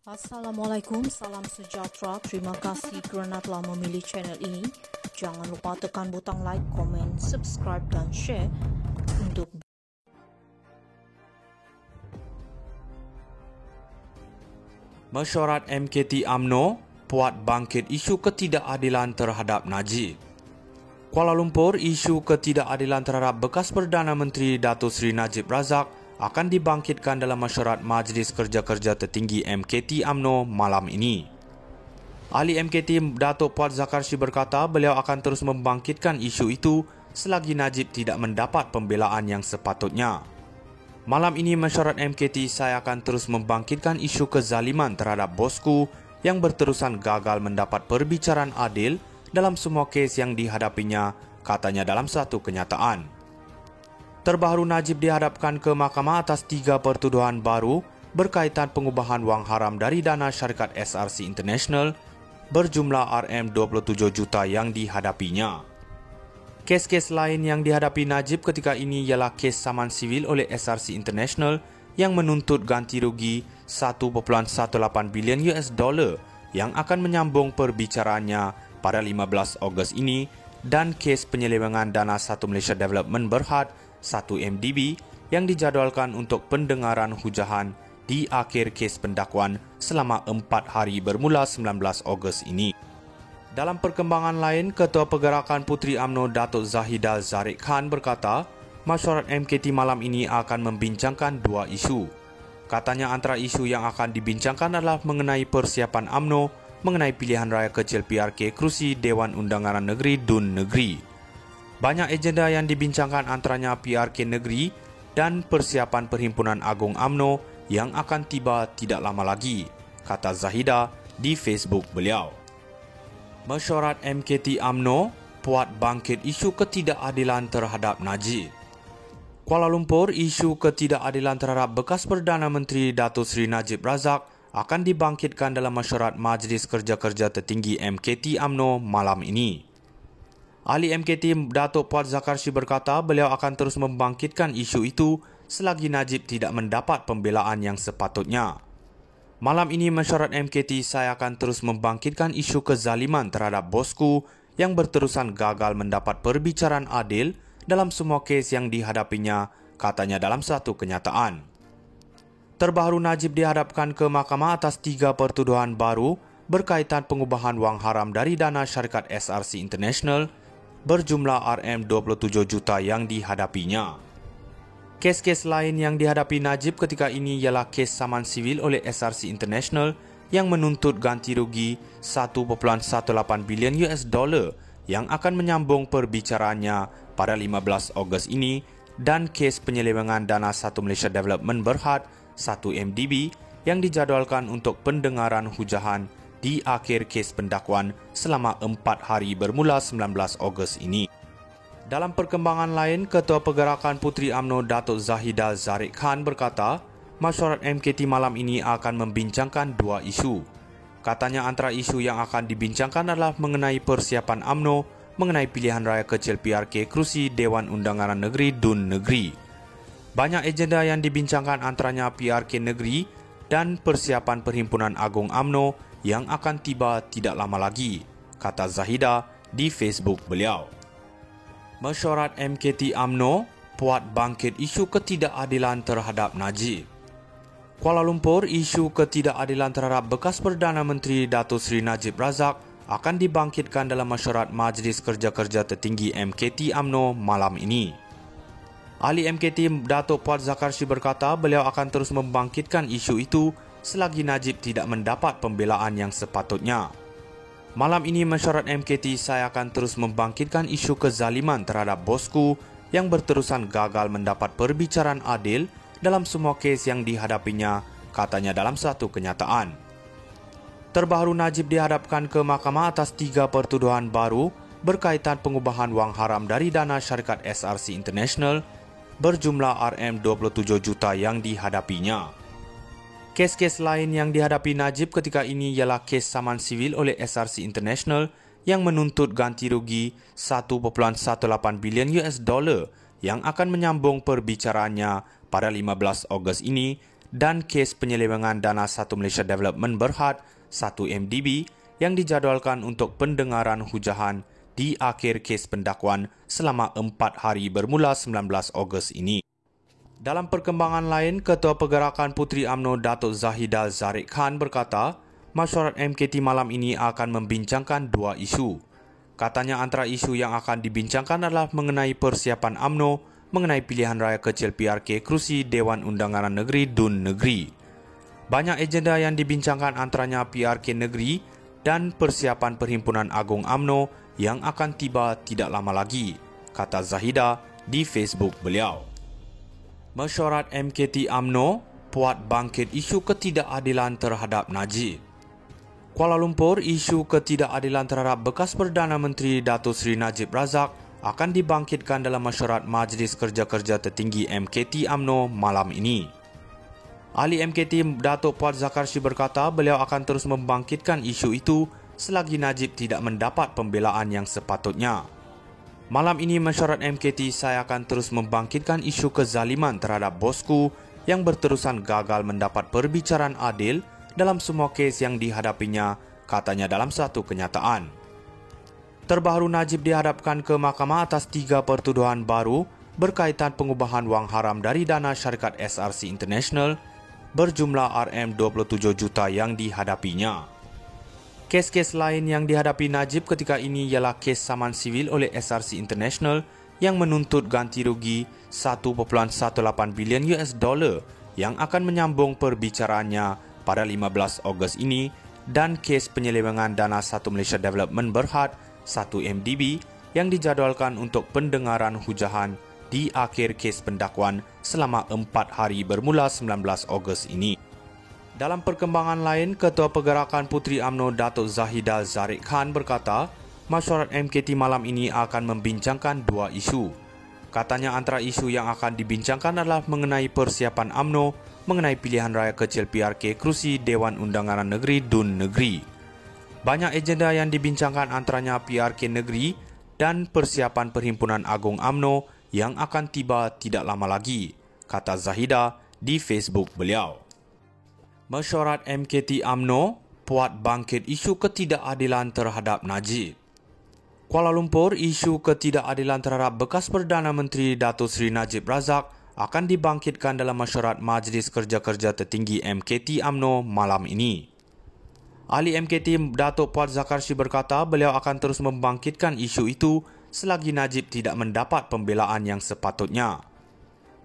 Assalamualaikum, salam sejahtera. Terima kasih kerana telah memilih channel ini. Jangan lupa tekan butang like, komen, subscribe dan share untuk Mesyuarat MKT UMNO puat bangkit isu ketidakadilan terhadap Najib. Kuala Lumpur, isu ketidakadilan terhadap bekas Perdana Menteri Datuk Seri Najib Razak akan dibangkitkan dalam mesyuarat Majlis Kerja-Kerja Tertinggi MKT UMNO malam ini. Ahli MKT Datuk Puat Zakarshi berkata beliau akan terus membangkitkan isu itu selagi Najib tidak mendapat pembelaan yang sepatutnya. Malam ini mesyuarat MKT saya akan terus membangkitkan isu kezaliman terhadap bosku yang berterusan gagal mendapat perbicaraan adil dalam semua kes yang dihadapinya, katanya dalam satu kenyataan. Terbaru Najib dihadapkan ke mahkamah atas 3 pertuduhan baru berkaitan pengubahan wang haram dari dana syarikat SRC International berjumlah RM27 juta yang dihadapinya. Kes-kes lain yang dihadapi Najib ketika ini ialah kes saman sivil oleh SRC International yang menuntut ganti rugi 1.18 bilion US dollar yang akan menyambung perbicaraannya pada 15 Ogos ini dan kes penyelewengan dana Satu Malaysia Development Berhad 1 MDB yang dijadualkan untuk pendengaran hujahan di akhir kes pendakwaan selama 4 hari bermula 19 Ogos ini. Dalam perkembangan lain, Ketua Pergerakan Puteri UMNO Datuk Zahida Zarek Khan berkata, mesyuarat MKT malam ini akan membincangkan 2 isu. Katanya antara isu yang akan dibincangkan adalah mengenai persiapan UMNO mengenai pilihan raya kecil PRK kerusi Dewan Undangan Negeri DUN Negeri. Banyak agenda yang dibincangkan antaranya PRK Negeri dan persiapan Perhimpunan Agung UMNO yang akan tiba tidak lama lagi, kata Zahida di Facebook beliau. Mesyuarat MKT UMNO puat bangkit isu ketidakadilan terhadap Najib. Kuala Lumpur, isu ketidakadilan terhadap bekas Perdana Menteri Datuk Seri Najib Razak akan dibangkitkan dalam mesyuarat Majlis Kerja-Kerja Tertinggi MKT UMNO malam ini. Ahli MKT Datuk Puat Zakarshi berkata beliau akan terus membangkitkan isu itu selagi Najib tidak mendapat pembelaan yang sepatutnya. Malam ini mesyuarat MKT saya akan terus membangkitkan isu kezaliman terhadap bosku yang berterusan gagal mendapat perbicaraan adil dalam semua kes yang dihadapinya, katanya dalam satu kenyataan. Terbaru Najib dihadapkan ke mahkamah atas 3 pertuduhan baru berkaitan pengubahan wang haram dari dana syarikat SRC International berjumlah RM27 juta yang dihadapinya. Kes-kes lain yang dihadapi Najib ketika ini ialah kes saman sivil oleh SRC International yang menuntut ganti rugi 1.18 bilion US dollar yang akan menyambung perbicaraannya pada 15 Ogos ini dan kes penyelewengan dana Satu Malaysia Development Berhad 1 MDB yang dijadualkan untuk pendengaran hujahan di akhir kes pendakwaan selama 4 hari bermula 19 Ogos ini. Dalam perkembangan lain, Ketua Pergerakan Puteri UMNO Datuk Zahida Zarek Khan berkata, mesyuarat MKT malam ini akan membincangkan 2 isu. Katanya antara isu yang akan dibincangkan adalah mengenai persiapan UMNO mengenai pilihan raya kecil PRK kerusi Dewan Undangan Negeri DUN Negeri. Banyak agenda yang dibincangkan antaranya PRK Negeri dan persiapan Perhimpunan Agung UMNO yang akan tiba tidak lama lagi, kata Zahida di Facebook beliau. Mesyuarat MKT UMNO puat bangkit isu ketidakadilan terhadap Najib. Kuala Lumpur, isu ketidakadilan terhadap bekas Perdana Menteri Datuk Seri Najib Razak akan dibangkitkan dalam mesyuarat Majlis Kerja-Kerja Tertinggi MKT UMNO malam ini. Ahli MKT Datuk Puat Zakarshi berkata beliau akan terus membangkitkan isu itu selagi Najib tidak mendapat pembelaan yang sepatutnya. Malam ini mesyuarat MKT saya akan terus membangkitkan isu kezaliman terhadap bosku yang berterusan gagal mendapat perbicaraan adil dalam semua kes yang dihadapinya, katanya dalam satu kenyataan. Terbaru Najib dihadapkan ke mahkamah atas 3 pertuduhan baru berkaitan pengubahan wang haram dari dana syarikat SRC International berjumlah RM27 juta yang dihadapinya. Kes-kes lain yang dihadapi Najib ketika ini ialah kes saman sivil oleh SRC International yang menuntut ganti rugi 1.18 bilion US dollar yang akan menyambung perbicaraannya pada 15 Ogos ini dan kes penyelewengan dana Satu Malaysia Development Berhad 1 MDB yang dijadualkan untuk pendengaran hujahan di akhir kes pendakwaan selama 4 hari bermula 19 Ogos ini. Dalam perkembangan lain, Ketua Pergerakan Puteri UMNO Datuk Zahida Zarek Khan berkata, mesyuarat MKT malam ini akan membincangkan dua isu. Katanya antara isu yang akan dibincangkan adalah mengenai persiapan UMNO mengenai pilihan raya kecil PRK kerusi Dewan Undangan Negeri DUN Negeri. Banyak agenda yang dibincangkan antaranya PRK Negeri dan persiapan Perhimpunan Agung UMNO yang akan tiba tidak lama lagi, kata Zahida di Facebook beliau. Mesyuarat MKT UMNO puat bangkit isu ketidakadilan terhadap Najib. Kuala Lumpur, isu ketidakadilan terhadap bekas Perdana Menteri Datuk Seri Najib Razak akan dibangkitkan dalam mesyuarat Majlis Kerja-Kerja Tertinggi MKT UMNO malam ini. Ahli MKT Datuk Puat Zakarshi berkata beliau akan terus membangkitkan isu itu selagi Najib tidak mendapat pembelaan yang sepatutnya. Malam ini mesyuarat MKT saya akan terus membangkitkan isu kezaliman terhadap bosku yang berterusan gagal mendapat perbicaraan adil dalam semua kes yang dihadapinya, katanya dalam satu kenyataan. Terbaru Najib dihadapkan ke mahkamah atas 3 pertuduhan baru berkaitan pengubahan wang haram dari dana syarikat SRC International berjumlah RM27 juta yang dihadapinya. Kes-kes lain yang dihadapi Najib ketika ini ialah kes saman sivil oleh SRC International yang menuntut ganti rugi 1.18 bilion US dollar yang akan menyambung perbicaraannya pada 15 Ogos ini dan kes penyelewengan dana Satu Malaysia Development Berhad 1 MDB yang dijadualkan untuk pendengaran hujahan di akhir kes pendakwaan selama 4 hari bermula 19 Ogos ini. Dalam perkembangan lain, Ketua Pergerakan Puteri UMNO Datuk Zahida Zarek Khan berkata, mesyuarat MKT malam ini akan membincangkan dua isu. Katanya antara isu yang akan dibincangkan adalah mengenai persiapan UMNO mengenai pilihan raya kecil PRK kerusi Dewan Undangan Negeri DUN Negeri. Banyak agenda yang dibincangkan antaranya PRK Negeri dan persiapan Perhimpunan Agung UMNO yang akan tiba tidak lama lagi, kata Zahida di Facebook beliau. Mesyuarat MKT UMNO puat bangkit isu ketidakadilan terhadap Najib. Kuala Lumpur, isu ketidakadilan terhadap bekas Perdana Menteri Datuk Seri Najib Razak akan dibangkitkan dalam mesyuarat Majlis Kerja-Kerja Tertinggi MKT UMNO malam ini. Ahli MKT Datuk Puat Zakarshi berkata beliau akan terus membangkitkan isu itu selagi Najib tidak mendapat pembelaan yang sepatutnya.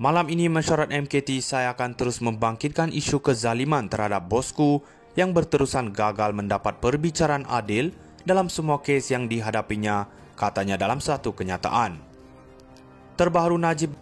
Malam ini mesyuarat MKT saya akan terus membangkitkan isu kezaliman terhadap bosku yang berterusan gagal mendapat perbicaraan adil dalam semua kes yang dihadapinya, katanya dalam satu kenyataan. Terbaru Najib